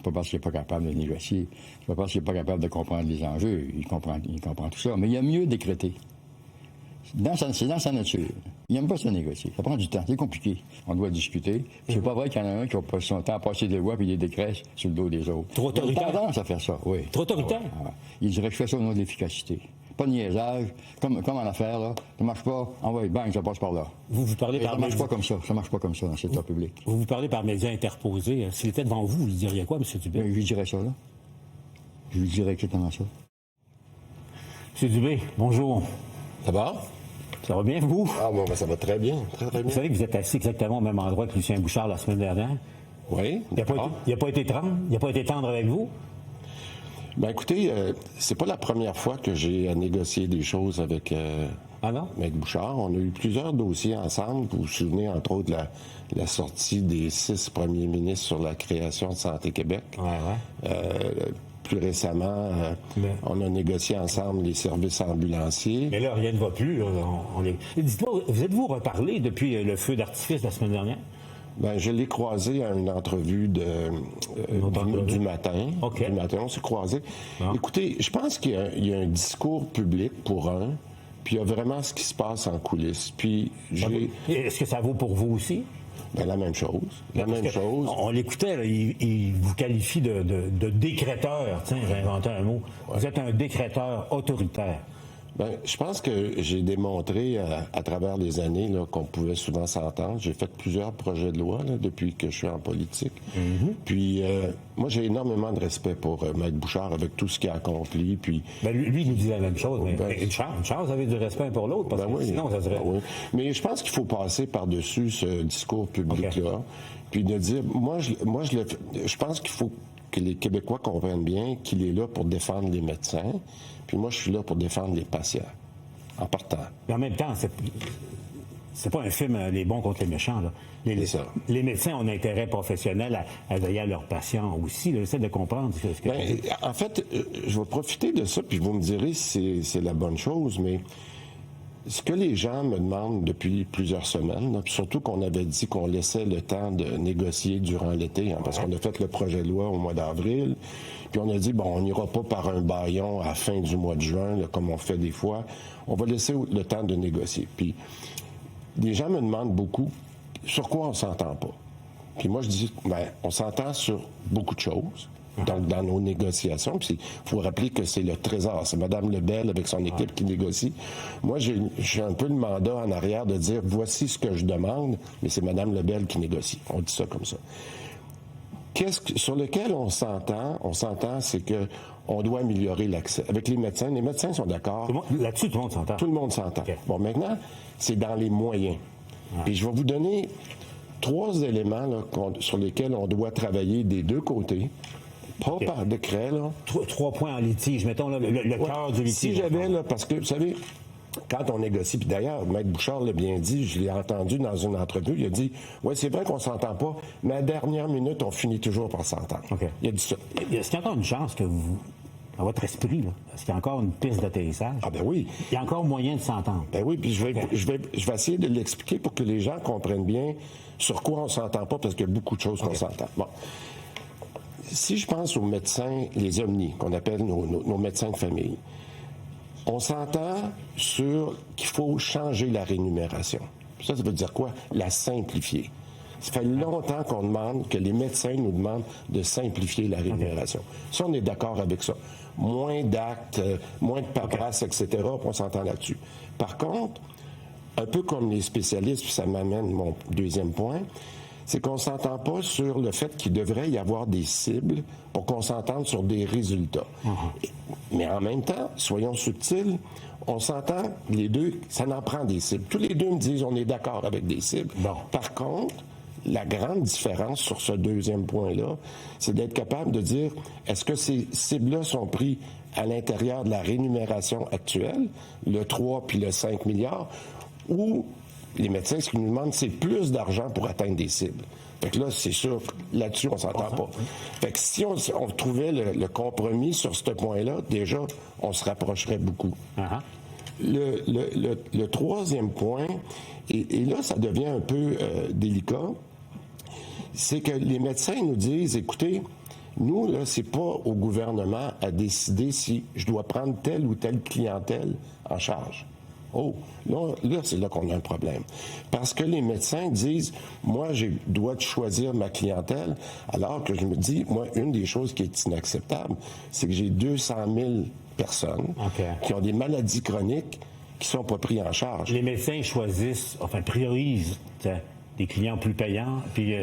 pas parce qu'il n'est pas capable de négocier. C'est pas parce qu'il n'est pas capable de comprendre les enjeux. Il comprend tout ça. Mais il y a mieux décréter. C'est dans sa nature. Il n'aime pas se négocier. Ça prend du temps. C'est compliqué. On doit discuter. C'est pas vrai qu'il y en a un qui va passer son temps à passer des lois et des décrets sur le dos des autres. Trop autoritaire. Il a tendance à faire ça, oui. Trop autoritaire. Ouais. Il dirait que je fais ça au nom de l'efficacité. Pas de niaisage. Comme en affaires, là. Ça marche pas. Envoie, bang, ça passe par là. Vous parlez par ça marche pas comme ça. Ça marche pas comme ça dans le secteur public. Vous parlez par médias interposés. S'il était devant vous, vous lui diriez quoi, M. Dubé? Je lui dirais ça, là. Je lui dirais exactement ça. M. Dubé, bonjour. Ça va? Ça va bien, vous? Ah, bon, ben, ça va très bien. Très, très bien. Vous savez que vous êtes assis exactement au même endroit que Lucien Bouchard la semaine dernière? Oui. Il n'a pas été tendre avec vous? Ben, écoutez, c'est pas la première fois que j'ai à négocier des choses avec Maître Bouchard. On a eu plusieurs dossiers ensemble. Vous vous souvenez, entre autres, la sortie des 6 premiers ministres sur la création de Santé Québec. Ouais. Plus récemment, on a négocié ensemble les services ambulanciers. Mais là, rien ne va plus. Dites-moi, vous êtes-vous reparlé depuis le feu d'artifice la semaine dernière? Ben, je l'ai croisé à une entrevue du matin. Okay. Du matin, on s'est croisés. Ah. Écoutez, je pense qu'il y a un discours public pour un, puis il y a vraiment ce qui se passe en coulisses. Puis Est-ce que ça vaut pour vous aussi? Ben, la même chose. On l'écoutait, là, il vous qualifie de décréteur. Tiens, j'ai inventé un mot. Ouais. Vous êtes un décréteur autoritaire. Ben, je pense que j'ai démontré à travers les années là, qu'on pouvait souvent s'entendre. J'ai fait plusieurs projets de loi là, depuis que je suis en politique. Mm-hmm. Puis moi, j'ai énormément de respect pour Maître Bouchard avec tout ce qu'il a accompli. Puis lui, il nous dit la même chose. Mais une chance, vous avez du respect pour l'autre, parce que sinon, ça serait... Oui. Mais je pense qu'il faut passer par-dessus ce discours public-là. Puis de dire, je pense qu'il faut que les Québécois comprennent bien qu'il est là pour défendre les médecins. Puis moi, je suis là pour défendre les patients, en partant. Mais en même temps, c'est pas un film les bons contre les méchants. Là. Les médecins ont un intérêt professionnel à veiller à leurs patients aussi. J'essaie de comprendre ce que... En fait, je vais profiter de ça, puis vous me direz si c'est la bonne chose, mais ce que les gens me demandent depuis plusieurs semaines, là, surtout qu'on avait dit qu'on laissait le temps de négocier durant l'été, parce qu'on a fait le projet de loi au mois d'avril, puis on a dit, bon, on n'ira pas par un bâillon à la fin du mois de juin, là, comme on fait des fois. On va laisser le temps de négocier. Puis les gens me demandent beaucoup sur quoi on s'entend pas. Puis moi, je dis, on s'entend sur beaucoup de choses. Donc, dans nos négociations, puis il faut rappeler que c'est le Trésor, c'est Mme Lebel avec son équipe qui négocie. Moi, j'ai un peu le mandat en arrière de dire, voici ce que je demande, mais c'est Mme Lebel qui négocie. On dit ça comme ça. Sur lequel on s'entend, c'est que on doit améliorer l'accès. Avec les médecins sont d'accord. Là-dessus, tout le monde s'entend. Tout le monde s'entend. Okay. Bon, maintenant, c'est dans les moyens. Puis je vais vous donner 3 éléments là, sur lesquels on doit travailler des deux côtés. Pas par décret, là. 3 points en litige, mettons, là, le cœur du litige. Si j'avais, là, parce que, vous savez, quand on négocie, puis d'ailleurs, Maître Bouchard l'a bien dit, je l'ai entendu dans une entrevue, il a dit, oui, c'est vrai qu'on s'entend pas, mais à la dernière minute, on finit toujours par s'entendre. Okay. Il a dit ça. Est-ce qu'il y a encore une chance que vous, dans votre esprit, là, est-ce qu'il y a encore une piste d'atterrissage? Ah ben oui. Il y a encore moyen de s'entendre. Ben oui, puis je vais essayer de l'expliquer pour que les gens comprennent bien sur quoi on s'entend pas, parce qu'il y a beaucoup de choses qu'on s'entend. Bon. Si je pense aux médecins, les omnis, qu'on appelle nos médecins de famille, on s'entend sur qu'il faut changer la rémunération. Ça veut dire quoi? La simplifier. Ça fait longtemps qu'on demande, que les médecins nous demandent de simplifier la rémunération. Ça, on est d'accord avec ça. Moins d'actes, moins de paperasse, etc., on s'entend là-dessus. Par contre, un peu comme les spécialistes, puis ça m'amène mon deuxième point, c'est qu'on ne s'entend pas sur le fait qu'il devrait y avoir des cibles pour qu'on s'entende sur des résultats. Mais en même temps, soyons subtils, on s'entend, les deux, ça en prend des cibles. Tous les deux me disent, on est d'accord avec des cibles. Bon. Par contre, la grande différence sur ce deuxième point-là, c'est d'être capable de dire, est-ce que ces cibles-là sont prises à l'intérieur de la rémunération actuelle, le 3 puis le 5 milliards, ou les médecins, ce qu'ils nous demandent, c'est plus d'argent pour atteindre des cibles. Fait que là, c'est sûr, là-dessus, on s'entend pas. Fait que si on trouvait le compromis sur ce point-là, déjà, on se rapprocherait beaucoup. Le troisième point, et là, ça devient un peu délicat, c'est que les médecins nous disent, écoutez, Nous, là, c'est pas au gouvernement à décider si je dois prendre telle ou telle clientèle en charge. Oh, là c'est là qu'on a un problème. Parce que les médecins disent, moi, je dois choisir ma clientèle, alors que je me dis, moi, une des choses qui est inacceptable, c'est que j'ai 200 000 personnes qui ont des maladies chroniques qui sont pas pris en charge. Les médecins choisissent, priorisent des clients plus payants. Puis,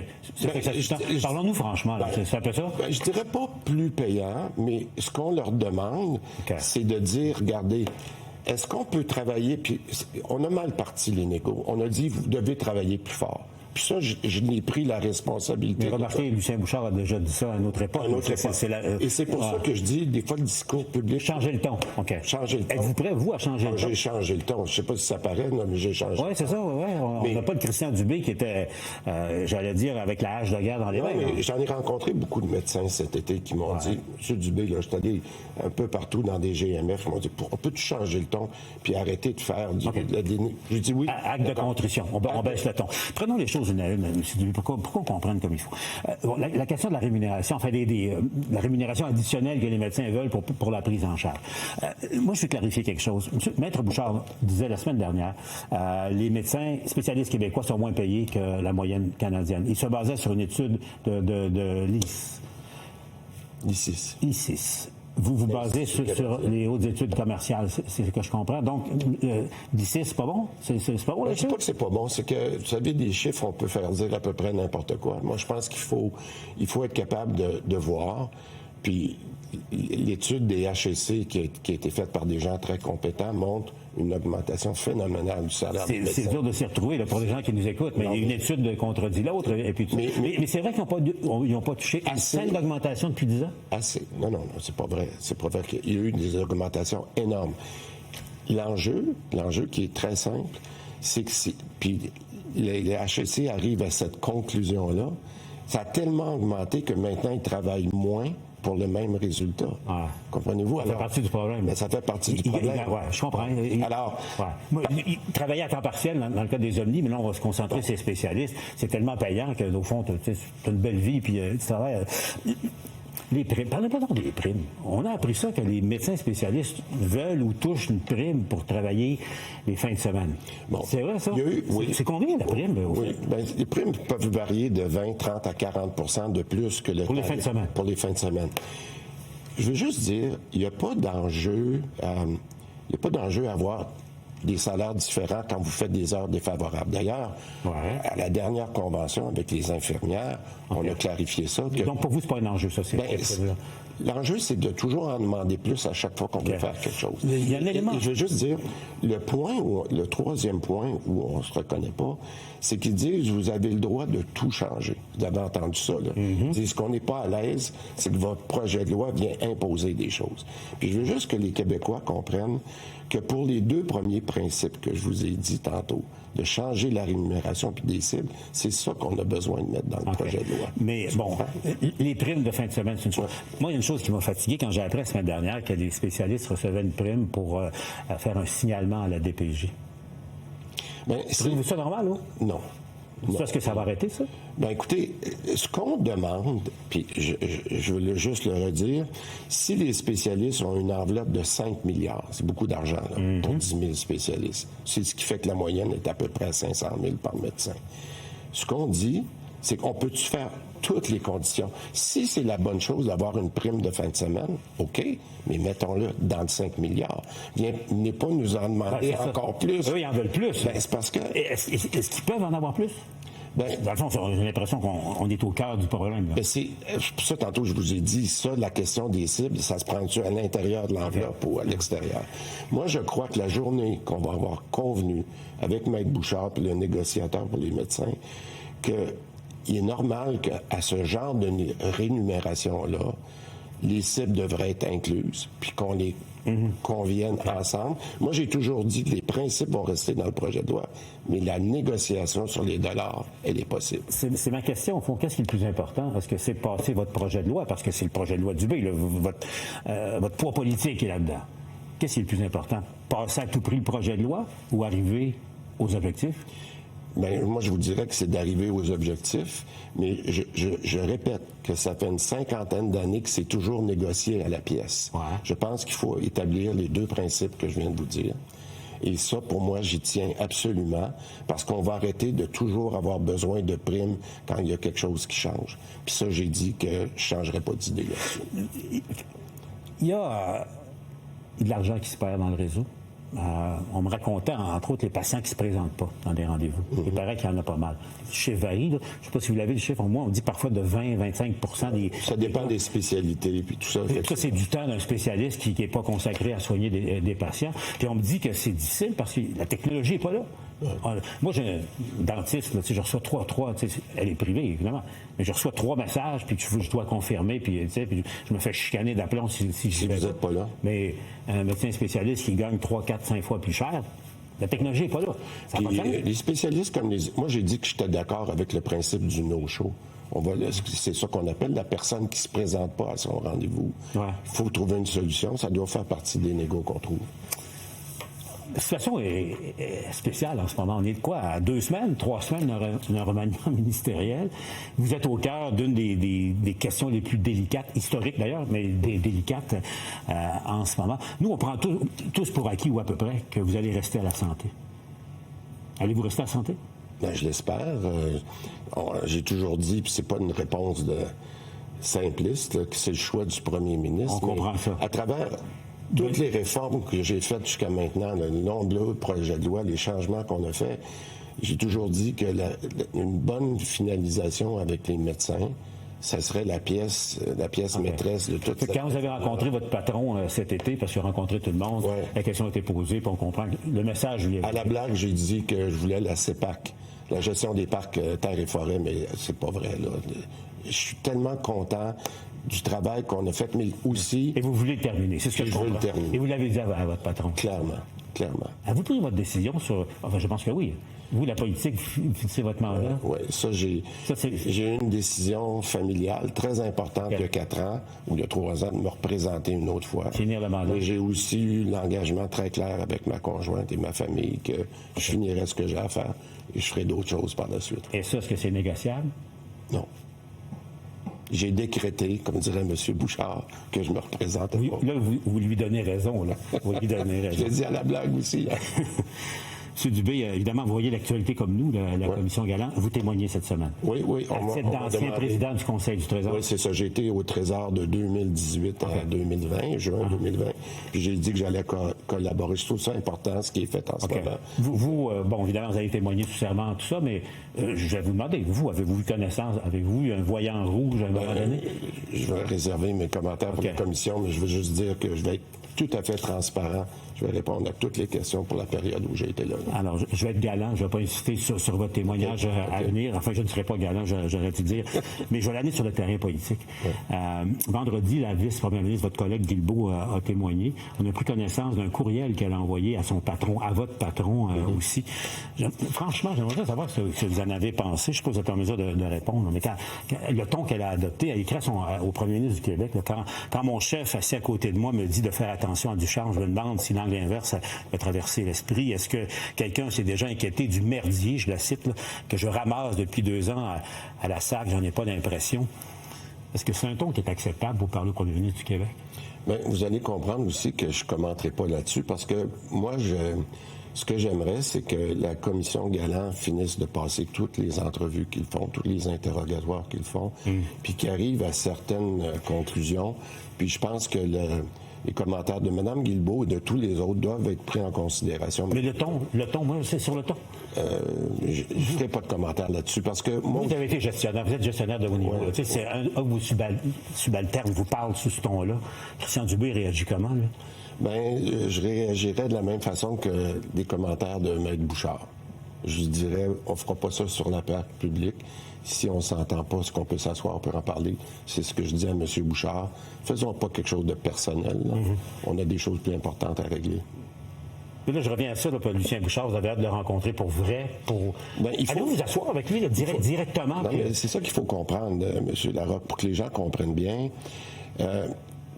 parlons-nous franchement, c'est un peu ça? Je dirais pas plus payants, mais ce qu'on leur demande, c'est de dire, regardez, est-ce qu'on peut travailler, puis on a mal parti les négos. On a dit, vous devez travailler plus fort. Puis ça, je n'ai pris la responsabilité. Mais remarquez, Lucien Bouchard a déjà dit ça à une autre époque. Et c'est pour ça que je dis, des fois, le discours public... Changer le ton, OK. Changer le ton. Êtes-vous prêt, vous, à changer le ton? J'ai changé le ton. Je ne sais pas si ça paraît, non, mais j'ai changé. Oui, c'est ça, oui. On n'a pas de Christian Dubé qui était, j'allais dire, avec la hache de guerre dans les mains. J'en ai rencontré beaucoup de médecins cet été qui m'ont dit, M. Dubé, là, je suis allé un peu partout dans des GMF, ils m'ont dit, on peut-tu changer le ton puis arrêter de faire de la déni... J'ai dit oui. Acte de contrition. On baisse le ton. Prenons les choses une à une, M. Dubé, pourquoi on comprenne comme il faut. La question de la rémunération, la rémunération additionnelle que les médecins veulent pour la prise en charge. Moi, je vais clarifier quelque chose. Maître Bouchard disait la semaine dernière, les médecins spécialistes québécois sont moins payés que la moyenne canadienne. Il se basait sur une étude de l'ICIS. Vous basez sur les hautes études commerciales, c'est ce que je comprends. Donc, d'ici, c'est pas bon? C'est pas bon? Je ne dis pas que c'est pas bon. C'est que, vous savez, des chiffres, on peut faire dire à peu près n'importe quoi. Moi, je pense qu'il faut être capable de voir. Puis, l'étude des HEC qui a été faite par des gens très compétents montre une augmentation phénoménale du salaire des médecins. C'est dur de s'y retrouver là, pour les gens qui nous écoutent, mais une étude contredit l'autre. Mais c'est vrai qu'ils n'ont pas touché une scène d'augmentation depuis 10 ans? Assez. Non, c'est pas vrai. C'est pas vrai qu'il y a eu des augmentations énormes. L'enjeu qui est très simple, c'est que puis les HEC arrivent à cette conclusion-là. Ça a tellement augmenté que maintenant, ils travaillent moins pour le même résultat. Comprenez-vous? Ça fait partie du problème. Ça fait partie du problème. Oui, je comprends. Alors... Travailler à temps partiel, dans le cas des omnis, mais là, on va se concentrer sur les spécialistes. C'est tellement payant que, au fond, tu as une belle vie, puis tu travailles... Les primes. Parlez pas donc des primes. On a appris ça, que les médecins spécialistes veulent ou touchent une prime pour travailler les fins de semaine. Bon. C'est vrai, ça? C'est combien, la prime? Les primes peuvent varier de 20, 30 à 40 de plus que le... Pour les fins de semaine. Pour les fins de semaine. Je veux juste dire, il n'y a pas d'enjeu à avoir des salaires différents quand vous faites des heures défavorables. D'ailleurs, à la dernière convention avec les infirmières, on a clarifié ça. Donc, pour vous, c'est pas un enjeu, ça? L'enjeu, c'est de toujours en demander plus à chaque fois qu'on veut faire quelque chose. Il y a un élément. Je veux juste dire, le troisième point où on ne se reconnaît pas, c'est qu'ils disent, vous avez le droit de tout changer. Vous avez entendu ça, là. Ils disent, ce qu'on n'est pas à l'aise, c'est que votre projet de loi vient imposer des choses. Puis je veux juste que les Québécois comprennent que pour les deux premiers principes que je vous ai dit tantôt, de changer la rémunération puis des cibles, c'est ça qu'on a besoin de mettre dans le projet de loi. Mais bon, les primes de fin de semaine, c'est une chose. Moi, il y a une chose qui m'a fatigué quand j'ai appris la semaine dernière que les spécialistes recevaient une prime pour faire un signalement à la DPJ. Trouvez-vous ça normal, ou? Non. Est-ce que ça va arrêter, ça? Bien, écoutez, ce qu'on demande, puis je veux juste le redire, si les spécialistes ont une enveloppe de 5 milliards, c'est beaucoup d'argent là, pour 10 000 spécialistes. C'est ce qui fait que la moyenne est à peu près à 500 000 par médecin. Ce qu'on dit, c'est qu'on peut-tu faire toutes les conditions. Si c'est la bonne chose d'avoir une prime de fin de semaine, OK, mais mettons-le dans le 5 milliards. Venez pas nous en demander encore plus. Eux, ils en veulent plus. C'est parce que... Est-ce qu'ils peuvent en avoir plus? Dans le fond, j'ai l'impression qu'on est au cœur du problème. C'est pour ça, tantôt, je vous ai dit, ça, la question des cibles, ça se prend-tu à l'intérieur de l'enveloppe ou à l'extérieur? Moi, je crois que la journée qu'on va avoir convenu avec Maître Bouchard et le négociateur pour les médecins, qu'il est normal qu'à ce genre de rémunération-là, les cibles devraient être incluses, puis qu'on les convienne ensemble. Moi, j'ai toujours dit que les principes vont rester dans le projet de loi, mais la négociation sur les dollars, elle est possible. C'est ma question, au fond. Qu'est-ce qui est le plus important? Est-ce que c'est passer votre projet de loi, parce que c'est le projet de loi du B, votre poids politique est là-dedans. Qu'est-ce qui est le plus important? Passer à tout prix le projet de loi ou arriver aux objectifs? Bien, moi, je vous dirais que c'est d'arriver aux objectifs, mais je répète que ça fait une 50aine d'années que c'est toujours négocié à la pièce. Ouais. Je pense qu'il faut établir les 2 principes que je viens de vous dire. Et ça, pour moi, j'y tiens absolument, parce qu'on va arrêter de toujours avoir besoin de primes quand il y a quelque chose qui change. Puis ça, j'ai dit que je ne changerais pas d'idée là-dessus. Il y a de l'argent qui se perd dans le réseau. On me racontait, entre autres, les patients qui ne se présentent pas dans des rendez-vous. Il paraît qu'il y en a pas mal. Le chiffre varie. Je ne sais pas si vous l'avez, le chiffre. Moi, on dit parfois de 20-25% des... Ça dépend des spécialités puis tout ça. Ça, c'est du temps d'un spécialiste qui n'est pas consacré à soigner des patients. Puis on me dit que c'est difficile parce que la technologie n'est pas là. Moi, j'ai un dentiste, là, je reçois 3, elle est privée, évidemment, mais je reçois 3 messages, puis je dois confirmer, puis je me fais chicaner d'aplomb si vous n'êtes pas là. Mais un médecin spécialiste qui gagne 3, 4, 5 fois plus cher, la technologie n'est pas là. Ça Puis, pas les spécialistes comme les... Moi, j'ai dit que j'étais d'accord avec le principe du no-show. C'est ça qu'on appelle la personne qui ne se présente pas à son rendez-vous. Il faut trouver une solution. Ça doit faire partie des négos qu'on trouve. La situation est spéciale en ce moment. On est de quoi? À 2 semaines, 3 semaines d'un remaniement ministériel. Vous êtes au cœur d'une des questions les plus délicates, historiques d'ailleurs, mais délicates en ce moment. Nous, on prend tous pour acquis, ou à peu près, que vous allez rester à la santé. Allez-vous rester à la santé? Bien, je l'espère. J'ai toujours dit, puis c'est pas une réponse simpliste, là, que c'est le choix du premier ministre. On comprend ça. À travers toutes les réformes que j'ai faites jusqu'à maintenant, le nombreux projets de loi, les changements qu'on a faits, j'ai toujours dit que une bonne finalisation avec les médecins, ça serait la pièce maîtresse de toute Quand vous avez rencontré votre patron cet été, parce qu'il a rencontré tout le monde, la question a été posée, puis on comprend que le message lui est... À la blague, j'ai dit que je voulais la CEPAC, la gestion des parcs terres et forêts, mais c'est pas vrai, là. Je suis tellement content du travail qu'on a fait, mais aussi... Et vous voulez le terminer, c'est ce que je veux comprends. le terminer. Et vous l'avez dit à votre patron. Clairement. Avez-vous pris votre décision sur... Enfin, je pense que oui. Vous, la politique, vous fixez votre mandat? Oui, j'ai eu une décision familiale très importante il y a 4 ans, ou il y a 3 ans, de me représenter une autre fois. Finir le mandat. Mais j'ai aussi eu l'engagement très clair avec ma conjointe et ma famille que je finirais ce que j'ai à faire et je ferai d'autres choses par la suite. Et ça, est-ce que c'est négociable? Non. J'ai décrété, comme dirait M. Bouchard, que je me représentais pas. Là, vous lui donnez raison, là. Vous lui donnez raison. Je l'ai dit à la blague aussi. M. Dubé, évidemment, vous voyez l'actualité comme nous, la commission Galland. Vous témoignez cette semaine. Oui. À titre d'ancien président du Conseil du Trésor. Oui, c'est ça. J'ai été au Trésor de 2018 à 2020, juin 2020. Puis j'ai dit que j'allais collaborer. Je trouve ça important, ce qui est fait en ce moment. Vous, évidemment, vous avez témoigné sous serment, tout ça, mais je vais vous demander, vous, avez-vous eu connaissance, avez-vous eu un voyant rouge à un moment donné? Je vais réserver mes commentaires pour la commission, mais je veux juste dire que je vais être tout à fait transparent. Je vais répondre à toutes les questions pour la période où j'ai été là. Alors, je vais être galant. Je ne vais pas insister sur votre témoignage à venir. Enfin, je ne serai pas galant, j'aurais dû dire. Mais je vais l'amener sur le terrain politique. Vendredi, la vice-première ministre, votre collègue Guilbeault, a témoigné. On a pris connaissance d'un courriel qu'elle a envoyé à son patron, à votre patron aussi. Franchement, j'aimerais savoir ce que vous en avez pensé. Je ne sais pas si vous êtes en mesure de répondre. Mais le ton qu'elle a adopté, elle écrit au premier ministre du Québec, quand mon chef assis à côté de moi me dit de faire attention à Ducharme, je me demande si l'angle inverse a traversé l'esprit. Est-ce que quelqu'un s'est déjà inquiété du merdier, je la cite, là, que je ramasse depuis 2 ans à la SAC? J'en ai pas d'impression. Est-ce que c'est un ton qui est acceptable pour parler au premier ministre du Québec? Bien, vous allez comprendre aussi que je ne commenterai pas là-dessus parce que moi, ce que j'aimerais, c'est que la commission Galland finisse de passer toutes les entrevues qu'ils font, tous les interrogatoires qu'ils font, puis qu'ils arrivent à certaines conclusions. Puis je pense que les commentaires de Mme Guilbeault et de tous les autres doivent être pris en considération. Mais le ton, moi, c'est sur le ton. Je ne ferai pas de commentaires là-dessus parce que... Vous avez été gestionnaire, vous êtes gestionnaire de haut niveau. Ouais. C'est un vous subalterne vous parle sous ce ton-là. Christian Dubé réagit comment, là? Bien, je réagirais de la même façon que des commentaires de Maître Bouchard. Je dirais, on ne fera pas ça sur la place publique. Si on ne s'entend pas, est-ce qu'on peut s'asseoir, on peut en parler. C'est ce que je dis à M. Bouchard. Faisons pas quelque chose de personnel. On a des choses plus importantes à régler. Là, je reviens à ça, là, Lucien Bouchard, vous avez hâte de le rencontrer pour vrai, Allez-vous vous asseoir avec lui là, directement? Non, mais c'est ça qu'il faut comprendre, M. Larocque, pour que les gens comprennent bien.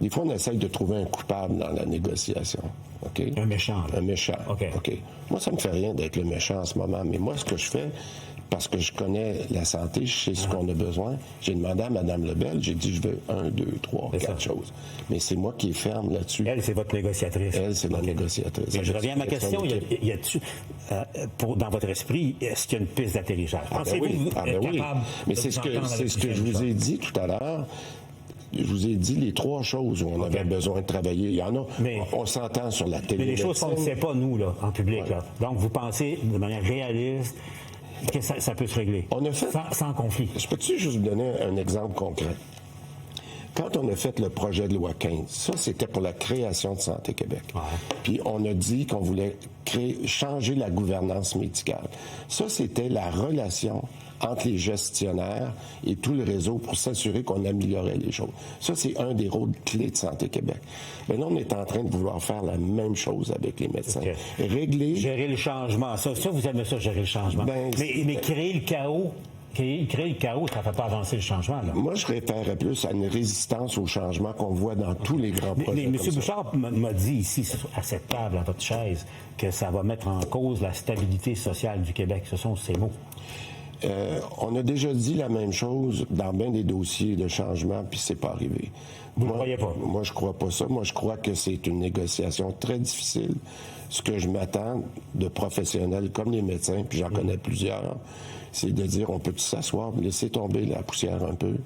Des fois, on essaye de trouver un coupable dans la négociation. OK? Un méchant. Là. Un méchant. OK. Moi, ça me fait rien d'être le méchant en ce moment. Mais moi, ce que je fais, parce que je connais la santé, je sais ce qu'on a besoin, j'ai demandé à Mme Lebel, j'ai dit, je veux 1, 2, 3, 4 choses. Mais c'est moi qui est ferme là-dessus. Elle, c'est votre négociatrice. Elle, c'est la négociatrice. Je reviens à ma question. Y a-tu, dans votre esprit, est-ce qu'il y a une piste d'atterrissage? Pensez-vous être capable Mais de c'est vous ce entendre avec que je vous ai dit tout à l'heure. Je vous ai dit les 3 choses où on avait besoin de travailler. Il y en a. Mais, on s'entend sur la télé. Mais les choses qu'on ne sait pas, nous, là, en public. Ouais. Là. Donc, vous pensez de manière réaliste que ça peut se régler. On a fait... sans conflit. Je peux-tu juste vous donner un exemple concret? Quand on a fait le projet de loi 15, ça, c'était pour la création de Santé Québec. Ouais. Puis on a dit qu'on voulait changer la gouvernance médicale. Ça, c'était la relation entre les gestionnaires et tout le réseau pour s'assurer qu'on améliorait les choses. Ça, c'est un des rôles clés de Santé Québec. Mais là, on est en train de vouloir faire la même chose avec les médecins. Okay. Régler... Gérer le changement. Ça, vous aimez ça, gérer le changement. Mais créer le chaos... Créer le chaos, ça ne fait pas avancer le changement. Là. Moi, je référerais plus à une résistance au changement qu'on voit dans tous les grands projets. Mais M. Bouchard m'a dit ici, à cette table, à votre chaise, que ça va mettre en cause la stabilité sociale du Québec. Ce sont ces mots. On a déjà dit la même chose dans bien des dossiers de changement, puis c'est pas arrivé. Vous ne croyez pas? Moi, je crois pas ça. Moi, je crois que c'est une négociation très difficile. Ce que je m'attends de professionnels comme les médecins, puis j'en connais plusieurs, c'est de dire on peut s'asseoir, laisser tomber la poussière un peu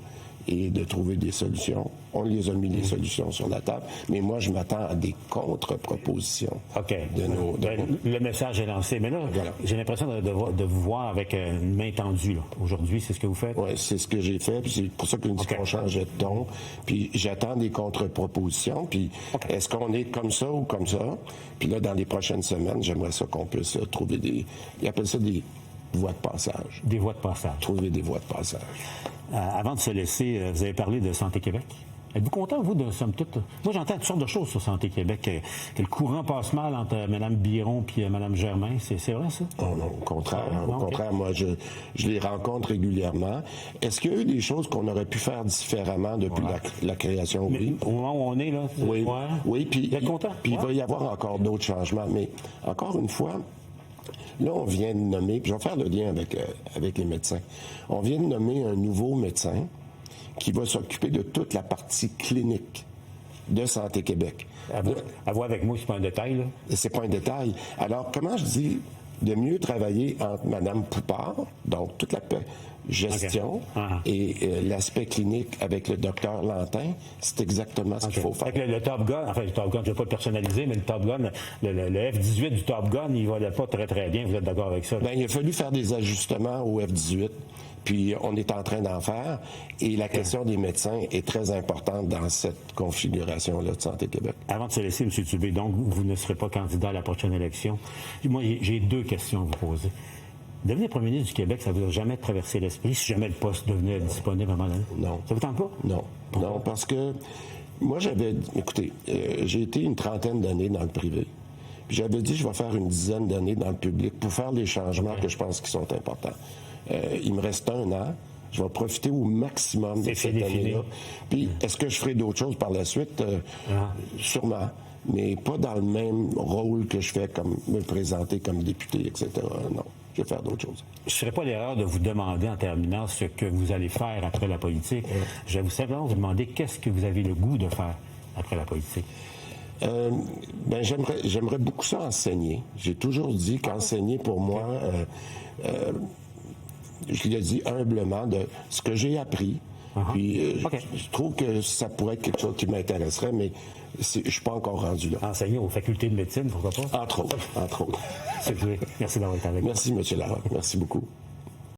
et de trouver des solutions. On les a mis les solutions sur la table, mais moi, je m'attends à des contre-propositions. OK. De le message est lancé. Mais là, voilà. J'ai l'impression de vous voir avec une main tendue. Là. Aujourd'hui, c'est ce que vous faites? Oui, c'est ce que j'ai fait, puis c'est pour ça qu'on dit qu'on changeait de ton. Puis j'attends des contre-propositions, puis est-ce qu'on est comme ça ou comme ça? Puis là, dans les prochaines semaines, j'aimerais ça qu'on puisse trouver des... Ils appellent ça des voies de passage. Des voies de passage. Trouver des voies de passage. Avant de se laisser, vous avez parlé de Santé Québec. Êtes-vous content, vous, de somme toute? Moi, j'entends toutes sortes de choses sur Santé Québec, que le courant passe mal entre Mme Biron et Mme Germain. C'est vrai, ça? Non, au contraire. Au contraire, moi, je les rencontre régulièrement. Est-ce qu'il y a eu des choses qu'on aurait pu faire différemment depuis la création? Oui. Au moment où on est, là? Oui. Oui, puis vous êtes content? Puis il va y avoir encore d'autres changements. Mais encore une fois, là, on vient de nommer, puis je vais faire le lien avec les médecins. On vient de nommer un nouveau médecin qui va s'occuper de toute la partie clinique de Santé Québec. À voir avec moi, c'est pas un détail, là. C'est pas un détail. Alors, comment je dis de mieux travailler entre Mme Poupard, donc toute la gestion, et l'aspect clinique avec le docteur Lantin, c'est exactement ce qu'il faut faire. Avec le Top Gun, enfin, le Top Gun, je ne vais pas le personnaliser, mais le Top Gun, le F-18 du Top Gun, il ne va pas très, très bien. Vous êtes d'accord avec ça? Bien, il a fallu faire des ajustements au F-18. Puis on est en train d'en faire. Et la question des médecins est très importante dans cette configuration-là de Santé Québec. Avant de se laisser, M. Dubé, donc vous ne serez pas candidat à la prochaine élection. Moi, j'ai 2 questions à vous poser. Devenir premier ministre du Québec, ça ne vous a jamais traversé l'esprit si jamais le poste devenait disponible à un moment donné? Non. Ça vous tente pas? Non. Pourquoi? Non, parce que moi, écoutez, j'ai été une trentaine d'années dans le privé. Puis j'avais dit, je vais faire une dizaine d'années dans le public pour faire les changements que je pense qui sont importants. Il me reste 1 an. Je vais profiter au maximum de cette année-là. Puis, est-ce que je ferai d'autres choses par la suite? Sûrement. Mais pas dans le même rôle que je fais comme me présenter comme député, etc. Non. Je vais faire d'autres choses. Je ne ferai pas l'erreur de vous demander en terminant ce que vous allez faire après la politique. Je vais simplement vous demander qu'est-ce que vous avez le goût de faire après la politique. Ben, j'aimerais beaucoup ça enseigner. J'ai toujours dit qu'enseigner pour moi, je l'ai dit humblement, de ce que j'ai appris. Puis je trouve que ça pourrait être quelque chose qui m'intéresserait, mais je ne suis pas encore rendu là. Enseigner aux facultés de médecine, pourquoi pas? Entre autres. C'est vrai. Merci d'avoir été avec nous. Merci, M. Larocque. Merci beaucoup.